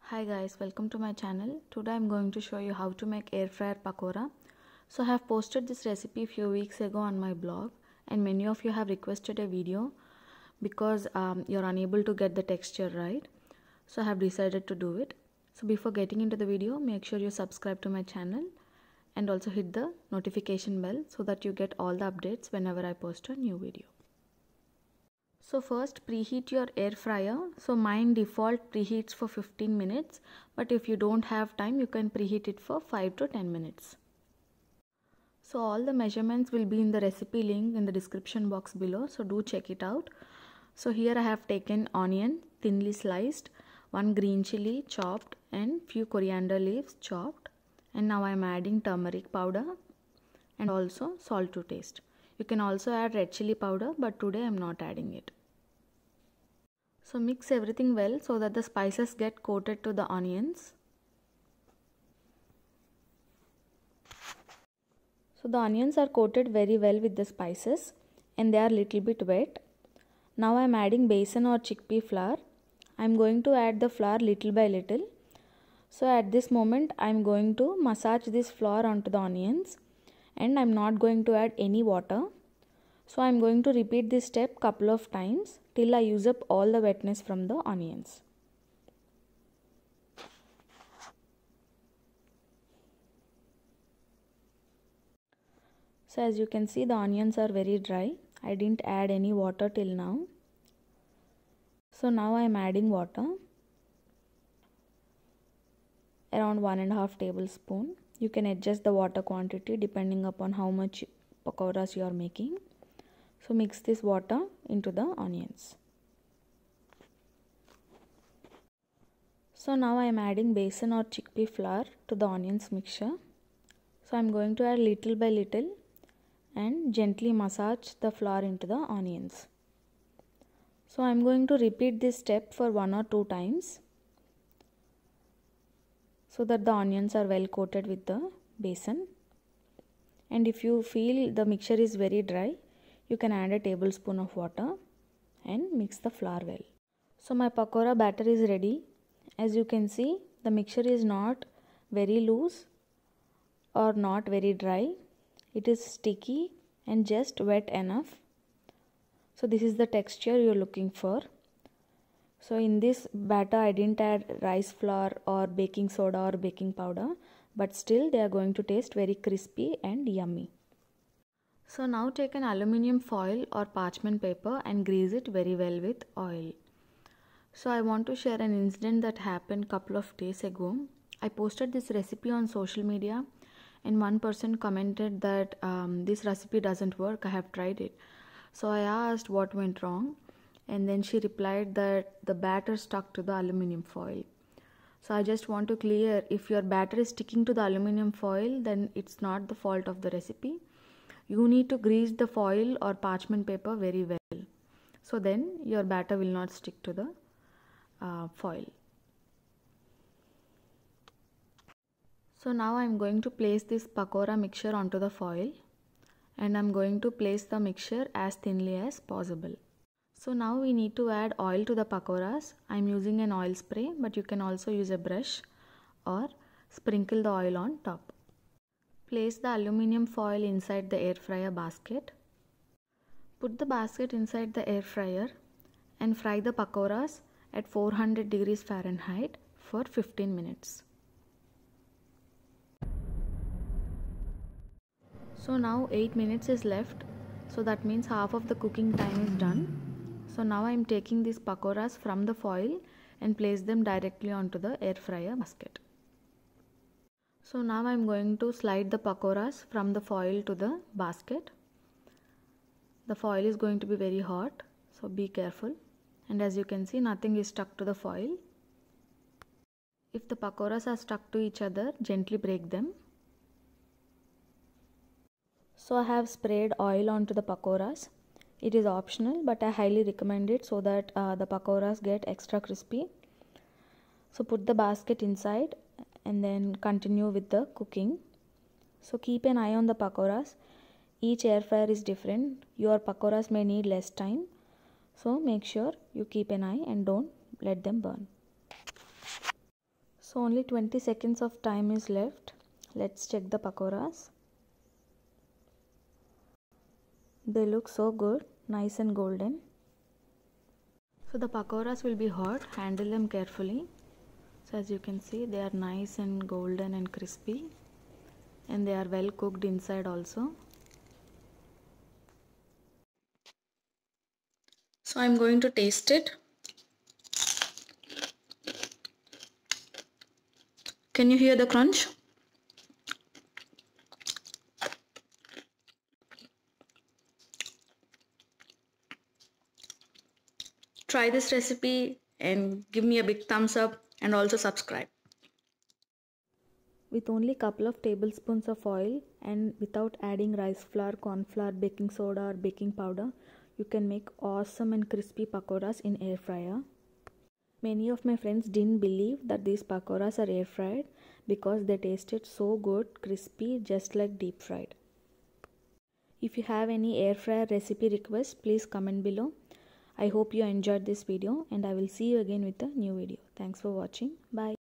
Hi guys, welcome to my channel. Today I'm going to show you how to make air fryer pakora. So I have posted this recipe a few weeks ago on my blog and many of you have requested a video because you're unable to get the texture right. So I have decided to do it. So before getting into the video, make sure you subscribe to my channel and also hit the notification bell so that you get all the updates whenever I post a new video. So first preheat your air fryer. So mine default preheats for 15 minutes, but if you don't have time you can preheat it for 5 to 10 minutes. So all the measurements will be in the recipe link in the description box below, so do check it out. So here I have taken onion thinly sliced, 1 green chili chopped and few coriander leaves chopped, and now I am adding turmeric powder and also salt to taste. You can also add red chili powder, but today I am not adding it. So mix everything well so that the spices get coated to the onions. So the onions are coated very well with the spices and they are little bit wet. Now I am adding besan or chickpea flour. I am going to add the flour little by little. So at this moment I am going to massage this flour onto the onions and I am not going to add any water. So I am going to repeat this step couple of times till I use up all the wetness from the onions. So as you can see, the onions are very dry. I didn't add any water till now. So now I am adding water, around 1.5 tablespoons. You can adjust the water quantity depending upon how much pakoras you are making. So mix this water into the onions. So now I am adding besan or chickpea flour to the onions mixture. So I am going to add little by little and gently massage the flour into the onions. So I am going to repeat this step for 1 or 2 times so that the onions are well coated with the besan. And if you feel the mixture is very dry, you can add a tablespoon of water and mix the flour well. So my pakora batter is ready. As you can see, the mixture is not very loose or not very dry. It is sticky and just wet enough. So this is the texture you are looking for. So in this batter I didn't add rice flour or baking soda or baking powder, but still they are going to taste very crispy and yummy. So now take an aluminium foil or parchment paper and grease it very well with oil. So I want to share an incident that happened couple of days ago. I posted this recipe on social media and one person commented that this recipe doesn't work, I have tried it. So I asked what went wrong and then she replied that the batter stuck to the aluminium foil. So I just want to clear, if your batter is sticking to the aluminium foil, then it's not the fault of the recipe. You need to grease the foil or parchment paper very well. So then your batter will not stick to the foil. So now I am going to place this pakora mixture onto the foil and I am going to place the mixture as thinly as possible. So now we need to add oil to the pakoras. I am using an oil spray, but you can also use a brush or sprinkle the oil on top. Place the aluminium foil inside the air fryer basket. Put the basket inside the air fryer and fry the pakoras at 400 degrees Fahrenheit for 15 minutes. So now 8 minutes is left, so that means half of the cooking time is done. So now I am taking these pakoras from the foil and place them directly onto the air fryer basket. So now I am going to slide the pakoras from the foil to the basket. The foil is going to be very hot, so be careful. And as you can see, nothing is stuck to the foil. If the pakoras are stuck to each other, gently break them. So I have sprayed oil onto the pakoras. It is optional, but I highly recommend it so that the pakoras get extra crispy. So put the basket inside and then continue with the cooking. So keep an eye on the pakoras. Each air fryer is different. Your pakoras may need less time. So make sure you keep an eye and don't let them burn. So only 20 seconds of time is left. Let's check the pakoras. They look so good, nice and golden. So the pakoras will be hot. Handle them carefully. So as you can see, they are nice and golden and crispy, and they are well cooked inside also. So I'm going to taste it. Can you hear the crunch? Try this recipe and give me a big thumbs up, and also subscribe. With only couple of tablespoons of oil and without adding rice flour, corn flour, baking soda or baking powder, you can make awesome and crispy pakoras in air fryer. Many of my friends didn't believe that these pakoras are air fried because they tasted so good, crispy, just like deep fried. If you have any air fryer recipe requests, please comment below. I hope you enjoyed this video, and I will see you again with a new video. Thanks for watching. Bye.